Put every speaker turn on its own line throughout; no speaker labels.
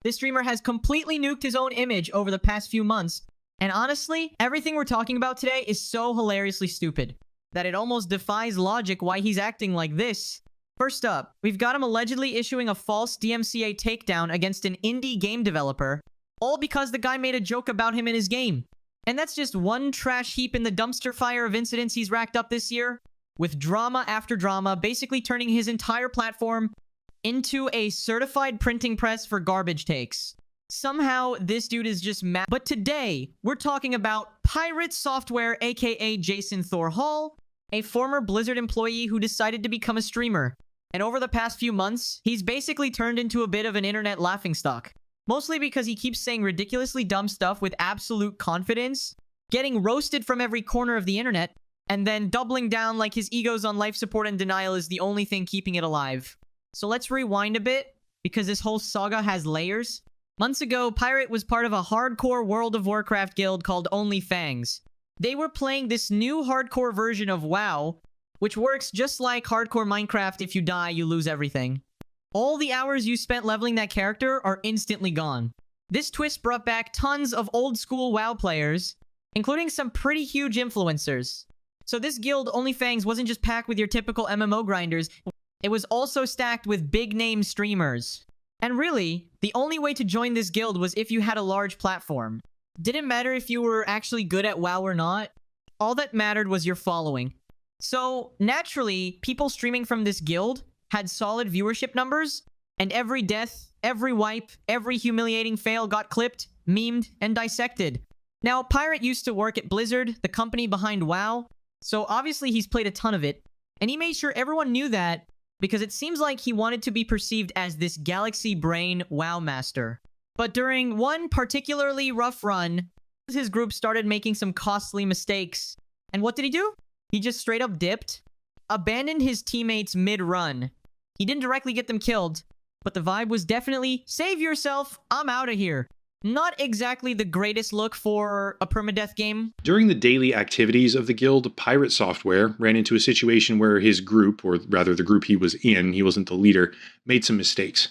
This streamer has completely nuked his own image over the past few months. And honestly, everything we're talking about today is so hilariously stupid that it almost defies logic why he's acting like this. First up, we've got him allegedly issuing a false DMCA takedown against an indie game developer, all because the guy made a joke about him in his game. And that's just one trash heap in the dumpster fire of incidents he's racked up this year, with drama after drama, basically turning his entire platform into a certified printing press for garbage takes. Somehow, this dude is just mad. But today, we're talking about Pirate Software, aka Jason Thor Hall, a former Blizzard employee who decided to become a streamer. And over the past few months, he's basically turned into a bit of an internet laughingstock. Mostly because he keeps saying ridiculously dumb stuff with absolute confidence, getting roasted from every corner of the internet, and then doubling down like his ego's on life support and denial is the only thing keeping it alive. So let's rewind a bit, because this whole saga has layers. Months ago, Pirate was part of a hardcore World of Warcraft guild called Only Fangs. They were playing this new hardcore version of WoW, which works just like hardcore Minecraft. If you die, you lose everything. All the hours you spent leveling that character are instantly gone. This twist brought back tons of old school WoW players, including some pretty huge influencers. So this guild, Only Fangs, wasn't just packed with your typical MMO grinders, it was also stacked with big name streamers. And really, the only way to join this guild was if you had a large platform. Didn't matter if you were actually good at WoW or not, all that mattered was your following. So, naturally, people streaming from this guild had solid viewership numbers, and every death, every wipe, every humiliating fail got clipped, memed, and dissected. Now, Pirate used to work at Blizzard, the company behind WoW, so obviously he's played a ton of it, and he made sure everyone knew that because it seems like he wanted to be perceived as this galaxy brain WoW master. But during one particularly rough run, his group started making some costly mistakes. And what did he do? He just straight up dipped, abandoned his teammates mid-run. He didn't directly get them killed, but the vibe was definitely, save yourself, I'm out of here. Not exactly the greatest look for a permadeath game.
During the daily activities of the guild, Pirate Software ran into a situation where his group, or rather the group he was in, he wasn't the leader, made some mistakes.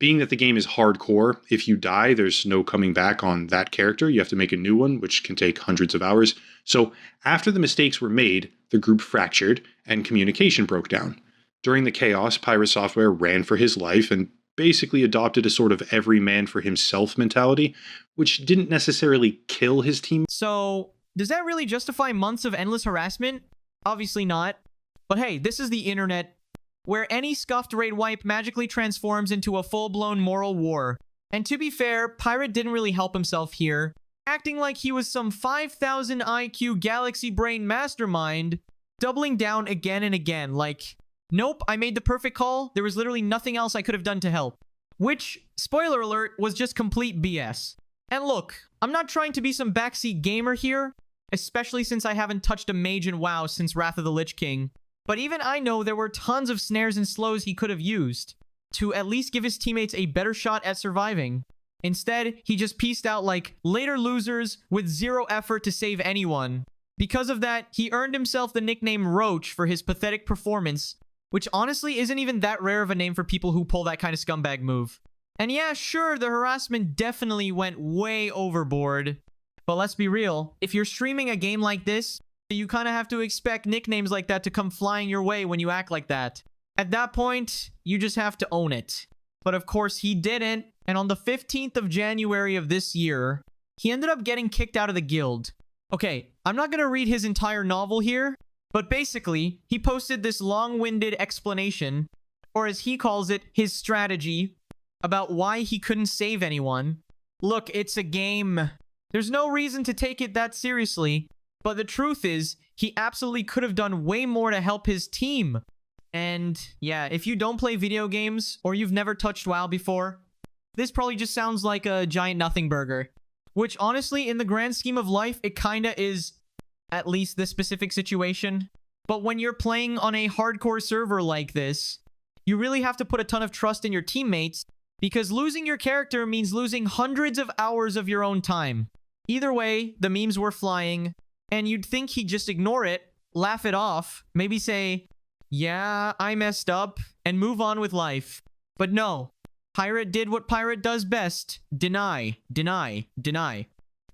Being that the game is hardcore, if you die, there's no coming back on that character. You have to make a new one, which can take hundreds of hours. So after the mistakes were made, the group fractured and communication broke down. During the chaos, Pirate Software ran for his life and basically adopted a sort of every man for himself mentality, which didn't necessarily kill his team.
So, does that really justify months of endless harassment? Obviously not. But hey, this is the internet, where any scuffed raid wipe magically transforms into a full-blown moral war. And to be fair, Pirate didn't really help himself here, acting like he was some 5,000 IQ galaxy brain mastermind, doubling down again and again, like, nope, I made the perfect call, there was literally nothing else I could have done to help. Which, spoiler alert, was just complete BS. And look, I'm not trying to be some backseat gamer here, especially since I haven't touched a mage in WoW since Wrath of the Lich King. But even I know there were tons of snares and slows he could have used to at least give his teammates a better shot at surviving. Instead, he just pieced out like later losers with zero effort to save anyone. Because of that, he earned himself the nickname Roach for his pathetic performance, which honestly isn't even that rare of a name for people who pull that kind of scumbag move. And yeah, sure, the harassment definitely went way overboard. But let's be real, if you're streaming a game like this, you kind of have to expect nicknames like that to come flying your way when you act like that. At that point, you just have to own it. But of course, he didn't, and on the 15th of January of this year, he ended up getting kicked out of the guild. Okay, I'm not gonna read his entire novel here, but basically, he posted this long-winded explanation, or as he calls it, his strategy, about why he couldn't save anyone. Look, it's a game. There's no reason to take it that seriously. But the truth is, he absolutely could have done way more to help his team. And yeah, if you don't play video games, or you've never touched WoW before, this probably just sounds like a giant nothing burger. Which honestly, in the grand scheme of life, it kinda is, at least this specific situation. But when you're playing on a hardcore server like this, you really have to put a ton of trust in your teammates, because losing your character means losing hundreds of hours of your own time. Either way, the memes were flying, and you'd think he'd just ignore it, laugh it off, maybe say, yeah, I messed up, and move on with life. But no. Pirate did what Pirate does best. Deny, deny, deny.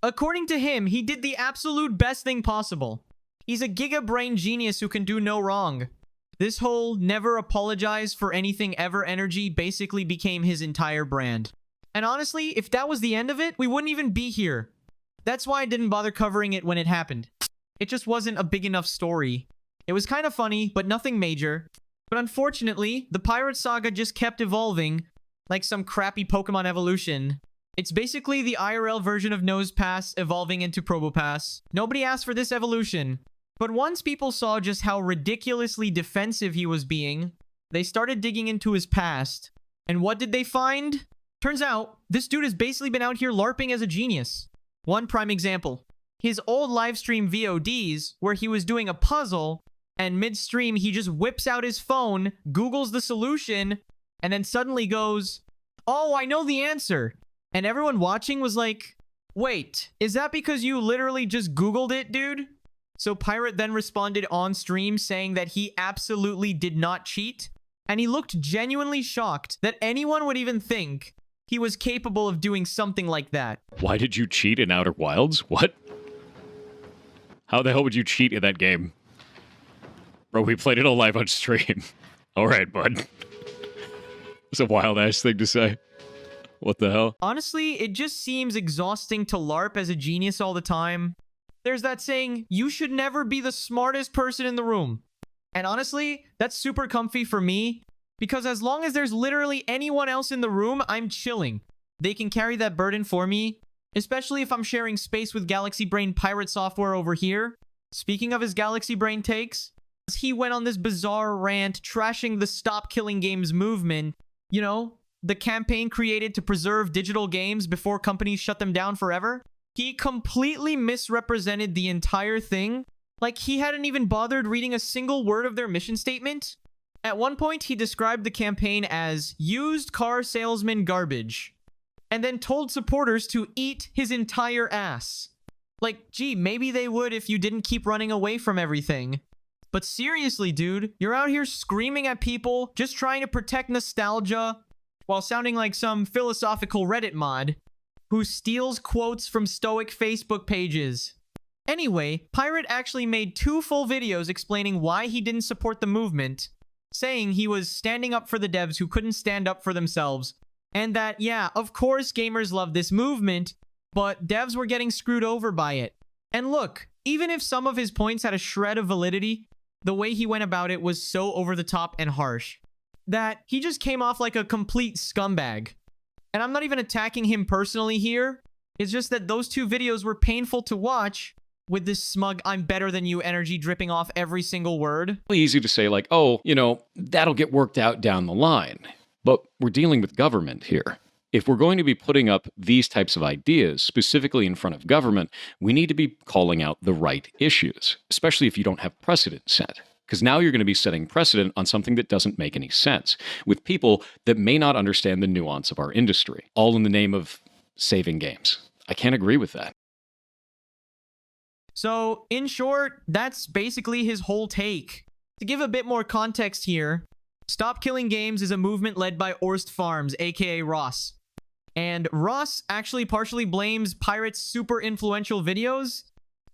According to him, he did the absolute best thing possible. He's a giga-brain genius who can do no wrong. This whole never apologize for anything ever energy basically became his entire brand. And honestly, if that was the end of it, we wouldn't even be here. That's why I didn't bother covering it when it happened. It just wasn't a big enough story. It was kind of funny, but nothing major. But unfortunately, the Pirate Saga just kept evolving, like some crappy Pokemon evolution. It's basically the IRL version of Nosepass evolving into Probopass. Nobody asked for this evolution. But once people saw just how ridiculously defensive he was being, they started digging into his past. And what did they find? Turns out, this dude has basically been out here LARPing as a genius. One prime example. His old livestream VODs, where he was doing a puzzle, and mid-stream he just whips out his phone, Googles the solution, and then suddenly goes, "Oh, I know the answer." And everyone watching was like, "Wait, is that because you literally just Googled it, dude?" So Pirate then responded on stream saying that he absolutely did not cheat, and he looked genuinely shocked that anyone would even think he was capable of doing something like that.
Why did you cheat in Outer Wilds? What? How the hell would you cheat in that game? Bro, we played it all live on stream. Alright, bud. It's a wild-ass thing to say. What the hell?
Honestly, it just seems exhausting to LARP as a genius all the time. There's that saying, you should never be the smartest person in the room. And honestly, that's super comfy for me, because as long as there's literally anyone else in the room, I'm chilling. They can carry that burden for me, especially if I'm sharing space with Galaxy Brain Pirate Software over here. Speaking of his Galaxy Brain takes, he went on this bizarre rant trashing the Stop Killing Games movement. You know, the campaign created to preserve digital games before companies shut them down forever. He completely misrepresented the entire thing, like he hadn't even bothered reading a single word of their mission statement. At one point, he described the campaign as used car salesman garbage, and then told supporters to eat his entire ass. Like, gee, maybe they would if you didn't keep running away from everything. But seriously, dude, you're out here screaming at people, just trying to protect nostalgia, while sounding like some philosophical Reddit mod who steals quotes from stoic Facebook pages. Anyway, Pirate actually made 2 full videos explaining why he didn't support the movement, saying he was standing up for the devs who couldn't stand up for themselves, and that, yeah, of course gamers love this movement, but devs were getting screwed over by it. And look, even if some of his points had a shred of validity, the way he went about it was so over the top and harsh that he just came off like a complete scumbag. And I'm not even attacking him personally here. It's just that those 2 videos were painful to watch with this smug "I'm better than you" energy dripping off every single word.
Easy to say like, oh, you know, that'll get worked out down the line. But we're dealing with government here. If we're going to be putting up these types of ideas, specifically in front of government, we need to be calling out the right issues, especially if you don't have precedent set. Because now you're going to be setting precedent on something that doesn't make any sense, with people that may not understand the nuance of our industry, all in the name of saving games. I can't agree with that.
So, in short, that's basically his whole take. To give a bit more context here, Stop Killing Games is a movement led by Orst Farms, aka Ross. And Ross actually partially blames Pirate's super influential videos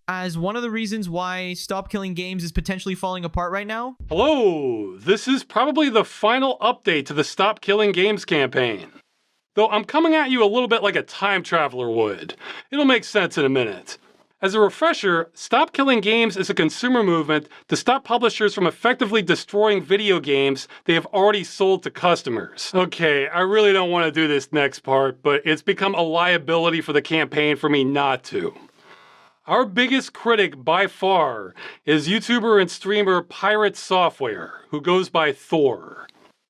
as one of the reasons why Stop Killing Games is potentially falling apart right now.
Hello, this is probably the final update to the Stop Killing Games campaign. Though I'm coming at you a little bit like a time traveler would. It'll make sense in a minute. As a refresher, Stop Killing Games is a consumer movement to stop publishers from effectively destroying video games they have already sold to customers. Okay, I really don't want to do this next part, but it's become a liability for the campaign for me not to. Our biggest critic by far is YouTuber and streamer Pirate Software, who goes by Thor.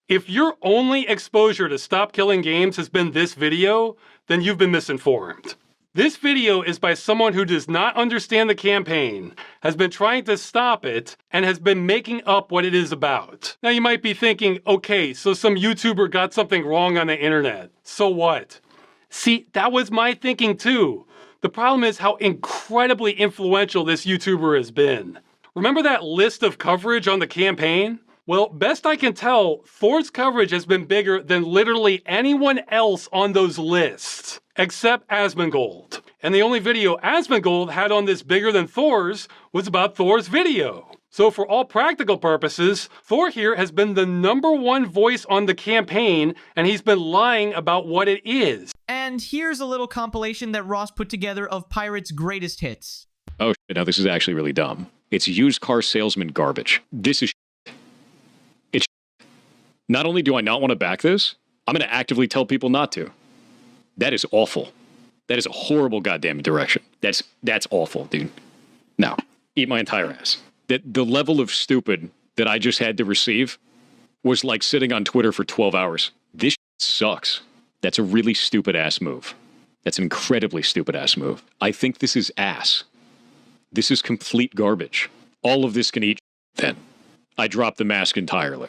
If your only exposure to Stop Killing Games has been this video, then you've been misinformed. This video is by someone who does not understand the campaign, has been trying to stop it, and has been making up what it is about. Now you might be thinking, okay, so some YouTuber got something wrong on the internet. So what? See, that was my thinking too. The problem is how incredibly influential this YouTuber has been. Remember that list of coverage on the campaign? Well, best I can tell, Thor's coverage has been bigger than literally anyone else on those lists, except Asmongold. And the only video Asmongold had on this bigger than Thor's was about Thor's video. So for all practical purposes, Thor here has been the #1 voice on the campaign, and he's been lying about what it is.
And here's a little compilation that Ross put together of Pirate's greatest hits.
Oh, shit, now this is actually really dumb. It's used car salesman garbage. This is shit. It's shit. Not only do I not want to back this, I'm going to actively tell people not to. That is awful. That is a horrible goddamn direction. That's awful, dude. No, eat my entire ass. The level of stupid that I just had to receive was like sitting on Twitter for 12 hours. This shit sucks. That's a really stupid ass move. That's an incredibly stupid ass move. I think this is ass. This is complete garbage. All of this can eat then. I drop the mask entirely.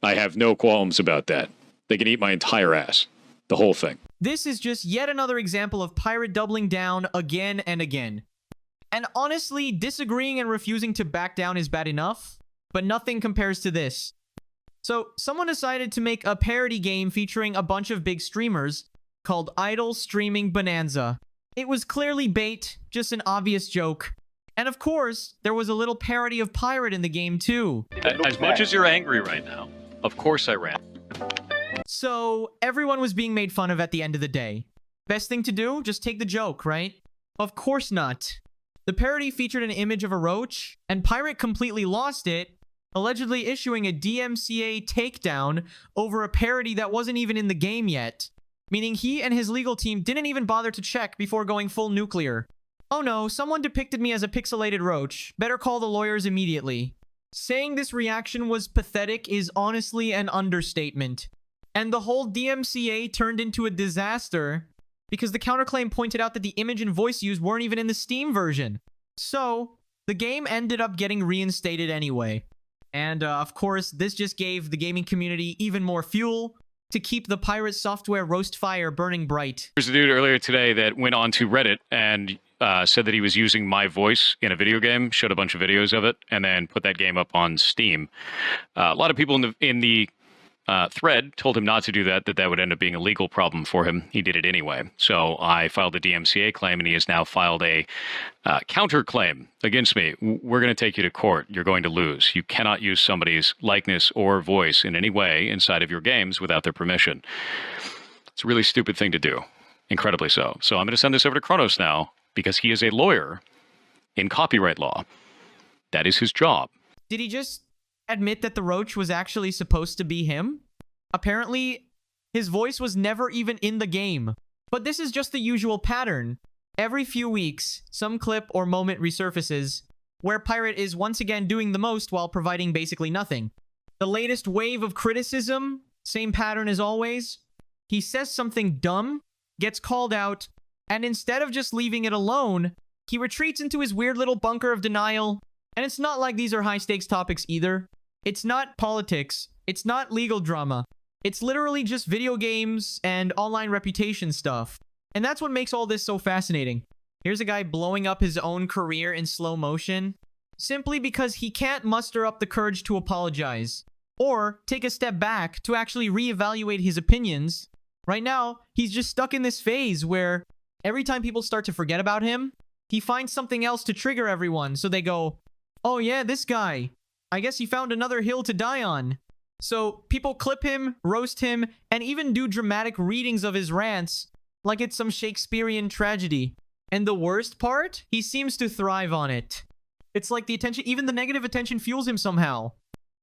I have no qualms about that. They can eat my entire ass. The whole thing.
This is just yet another example of Pirate doubling down again and again. And honestly, disagreeing and refusing to back down is bad enough, but nothing compares to this. So, someone decided to make a parody game featuring a bunch of big streamers called Idle Streaming Bonanza. It was clearly bait, just an obvious joke. And of course, there was a little parody of Pirate in the game too.
As much as you're angry right now, of course I ran.
So, everyone was being made fun of at the end of the day. Best thing to do? Just take the joke, right? Of course not. The parody featured an image of a roach, and Pirate completely lost it, allegedly issuing a DMCA takedown over a parody that wasn't even in the game yet. Meaning he and his legal team didn't even bother to check before going full nuclear. Oh no, someone depicted me as a pixelated roach. Better call the lawyers immediately. Saying this reaction was pathetic is honestly an understatement. And the whole DMCA turned into a disaster because the counterclaim pointed out that the image and voice used weren't even in the Steam version. So, the game ended up getting reinstated anyway. And of course, this just gave the gaming community even more fuel to keep the Pirate software roast fire burning bright.
There's a dude earlier today that went on to Reddit and said that he was using my voice in a video game, showed a bunch of videos of it, and then put that game up on Steam. A lot of people in the thread told him not to do that, that would end up being a legal problem for him. He did it anyway. So I filed a DMCA claim, and he has now filed a counterclaim against me. We're going to take you to court. You're going to lose. You cannot use somebody's likeness or voice in any way inside of your games without their permission. It's a really stupid thing to do. Incredibly so. So I'm going to send this over to Kronos now, because he is a lawyer in copyright law. That is his job.
Did he just admit that the roach was actually supposed to be him? Apparently, his voice was never even in the game. But this is just the usual pattern. Every few weeks, some clip or moment resurfaces where Pirate is once again doing the most while providing basically nothing. The latest wave of criticism, same pattern as always. He says something dumb, gets called out, and instead of just leaving it alone, he retreats into his weird little bunker of denial. And it's not like these are high-stakes topics either. It's not politics. It's not legal drama. It's literally just video games and online reputation stuff. And that's what makes all this so fascinating. Here's a guy blowing up his own career in slow motion, simply because he can't muster up the courage to apologize, or take a step back to actually reevaluate his opinions. Right now, he's just stuck in this phase where every time people start to forget about him, he finds something else to trigger everyone, so they go, "Oh yeah, this guy. I guess he found another hill to die on." So people clip him, roast him, and even do dramatic readings of his rants like it's some Shakespearean tragedy. And the worst part? He seems to thrive on it. It's like the attention, even the negative attention fuels him somehow.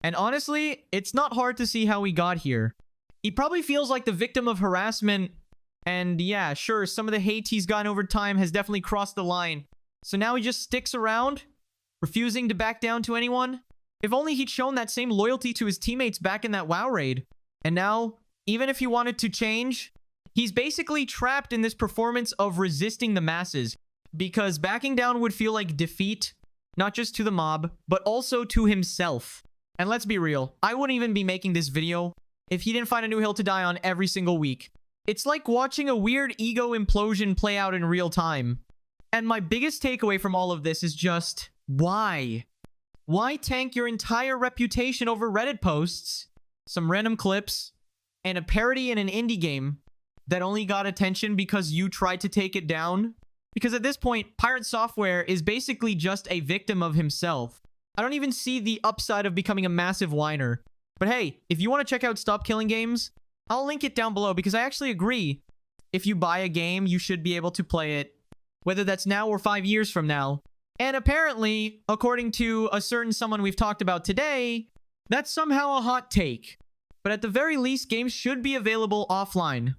And honestly, it's not hard to see how he got here. He probably feels like the victim of harassment, and yeah, sure, some of the hate he's gotten over time has definitely crossed the line. So now he just sticks around, refusing to back down to anyone. If only he'd shown that same loyalty to his teammates back in that WoW raid. And now, even if he wanted to change, he's basically trapped in this performance of resisting the masses, because backing down would feel like defeat, not just to the mob, but also to himself. And let's be real, I wouldn't even be making this video if he didn't find a new hill to die on every single week. It's like watching a weird ego implosion play out in real time. And my biggest takeaway from all of this is just, why? Why tank your entire reputation over Reddit posts, some random clips, and a parody in an indie game that only got attention because you tried to take it down? Because at this point, Pirate Software is basically just a victim of himself. I don't even see the upside of becoming a massive whiner. But hey, if you want to check out Stop Killing Games, I'll link it down below because I actually agree. If you buy a game, you should be able to play it, whether that's now or 5 years from now. And apparently, according to a certain someone we've talked about today, that's somehow a hot take. But at the very least, games should be available offline.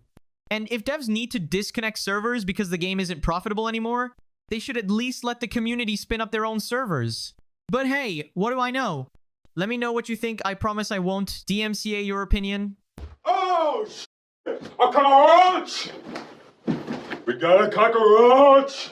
And if devs need to disconnect servers because the game isn't profitable anymore, they should at least let the community spin up their own servers. But hey, what do I know? Let me know what you think. I promise I won't DMCA your opinion.
Oh, shit! A cockroach! We got a cockroach!